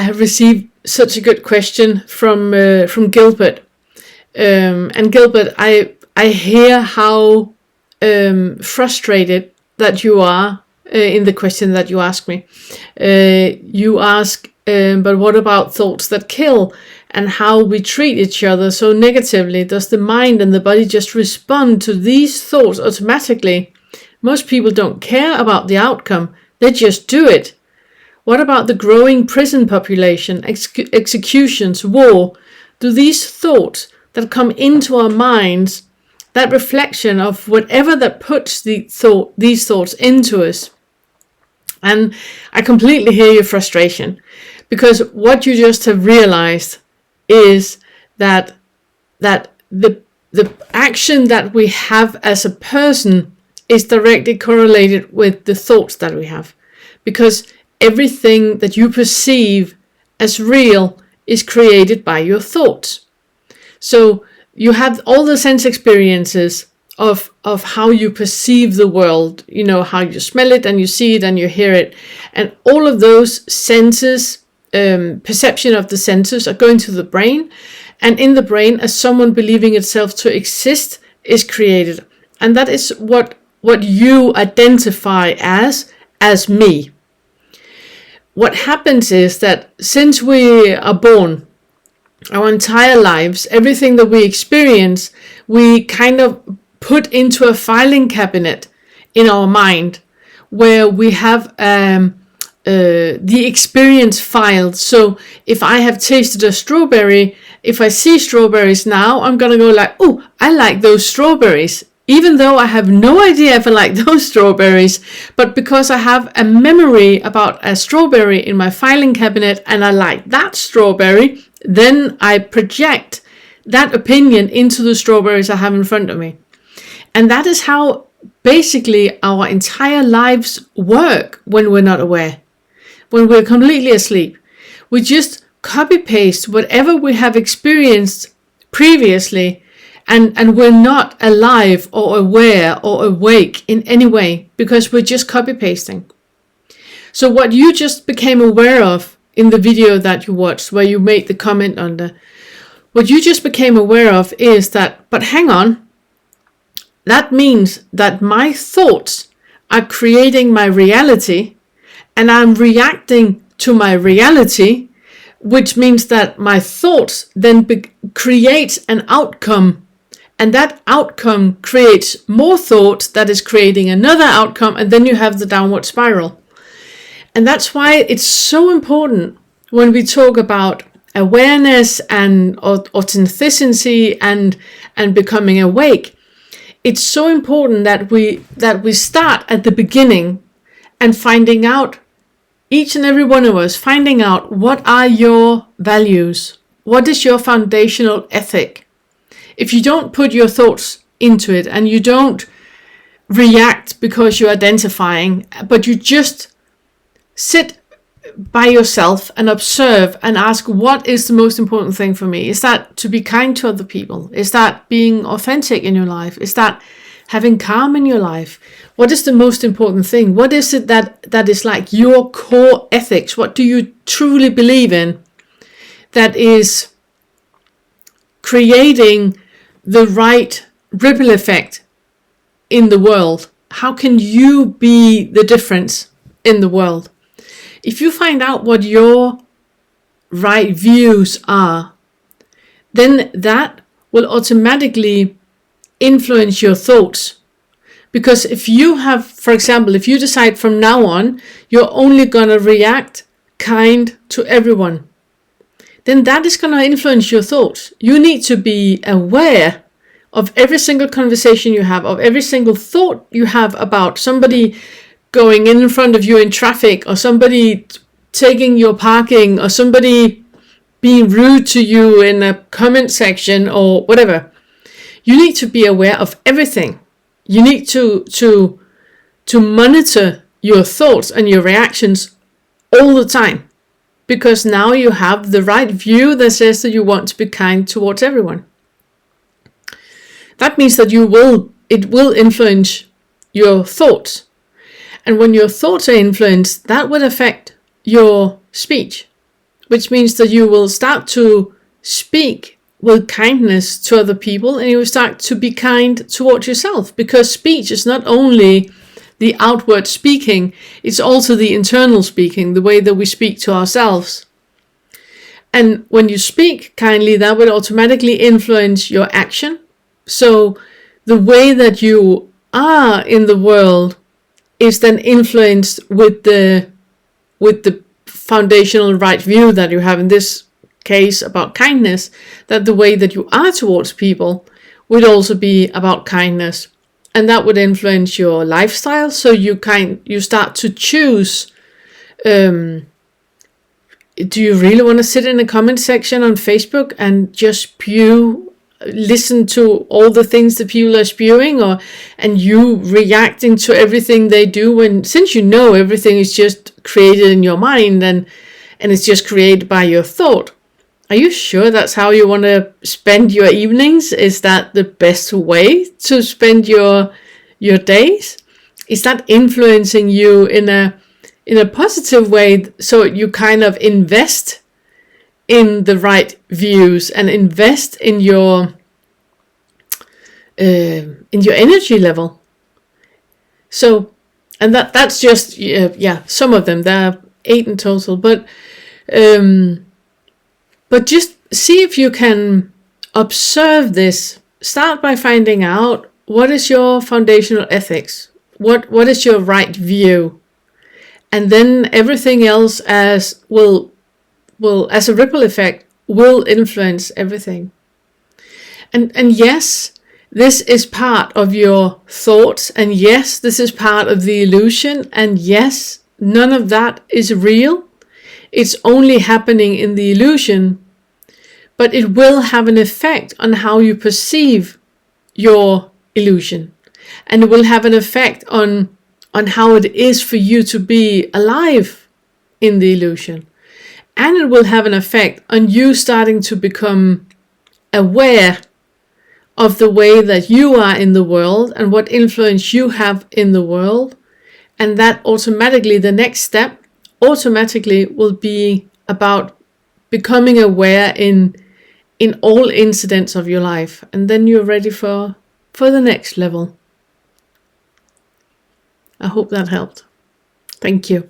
have received such a good question from Gilbert. And Gilbert, I hear how frustrated that you are in the question that you ask me. You ask, but what about thoughts that kill, and how we treat each other so negatively? Does the mind and the body just respond to these thoughts automatically? Most people don't care about the outcome, they just do it. What about the growing prison population, executions, war? Do these thoughts that come into our minds, that reflection of whatever that puts these thoughts into us? And I completely hear your frustration, because what you just have realized is that the action that we have as a person is directly correlated with the thoughts that we have, because everything that you perceive as real is created by your thoughts. So you have all the sense experiences of how you perceive the world, you know, how you smell it and you see it and you hear it, and all of those senses, perception of the senses, are going to the brain, and in the brain, as someone believing itself to exist is created, and that is what you identify as me. What happens is that since we are born, our entire lives, everything that we experience, we kind of put into a filing cabinet in our mind, where we have the experience filed. So if I have tasted a strawberry, if I see strawberries now, I'm gonna go like, oh, I like those strawberries, even though I have no idea if I like those strawberries. But because I have a memory about a strawberry in my filing cabinet and I like that strawberry, then I project that opinion into the strawberries I have in front of me. And that is how basically our entire lives work when we're not aware. When we're completely asleep, we just copy paste whatever we have experienced previously, and we're not alive or aware or awake in any way, because we're just copy pasting. So what you just became aware of in the video that you watched, where you made the comment under, what you just became aware of is that, but hang on, that means that my thoughts are creating my reality, and I'm reacting to my reality, which means that my thoughts then create an outcome, and that outcome creates more thoughts that is creating another outcome, and then you have the downward spiral. And that's why it's so important when we talk about awareness and authenticity and becoming awake. It's so important that we start at the beginning and finding out, each and every one of us, finding out what are your values, what is your foundational ethic. If you don't put your thoughts into it and you don't react because you're identifying, but you just sit by yourself and observe and ask, what is the most important thing for me? Is that to be kind to other people? Is that being authentic in your life? Is that having calm in your life? What is the most important thing? What is it that is like your core ethics? What do you truly believe in that is creating the right ripple effect in the world? How can you be the difference in the world? If you find out what your right views are, then that will automatically influence your thoughts. Because if you have, for example, if you decide from now on, you're only going to react kind to everyone, then that is going to influence your thoughts. You need to be aware of every single conversation you have, of every single thought you have about somebody going in front of you in traffic, or somebody taking your parking, or somebody being rude to you in a comment section or whatever. You need to be aware of everything. You need to monitor your thoughts and your reactions all the time, because now you have the right view that says that you want to be kind towards everyone. That means that it will influence your thoughts. And when your thoughts are influenced, that would affect your speech. which means that you will start to speak with kindness to other people, and you will start to be kind towards yourself, because speech is not only the outward speaking, it's also the internal speaking, the way that we speak to ourselves. And when you speak kindly, that will automatically influence your action. So the way that you are in the world is then influenced with the foundational right view that you have in this case about kindness, that the way that you are towards people would also be about kindness, and that would influence your lifestyle. So you start to choose, do you really want to sit in the comment section on Facebook and just listen to all the things that people are spewing, and you reacting to everything they do, since you know everything is just created in your mind and it's just created by your thought? Are you sure that's how you want to spend your evenings? Is that the best way to spend your days? Is that influencing you in a positive way, so you kind of invest in the right views and invest in your energy level? So, and that's just some of them. There are 8 in total, but just see if you can observe this. Start by finding out, what is your foundational ethics? What is your right view? And then everything else as a ripple effect will influence everything. And yes, this is part of your thoughts, and yes, this is part of the illusion, and yes, none of that is real. It's only happening in the illusion, but it will have an effect on how you perceive your illusion, and it will have an effect on how it is for you to be alive in the illusion. And it will have an effect on you starting to become aware of the way that you are in the world and what influence you have in the world. And that automatically, the next step automatically will be about becoming aware in all incidents of your life. And then you're ready for the next level. I hope that helped. Thank you.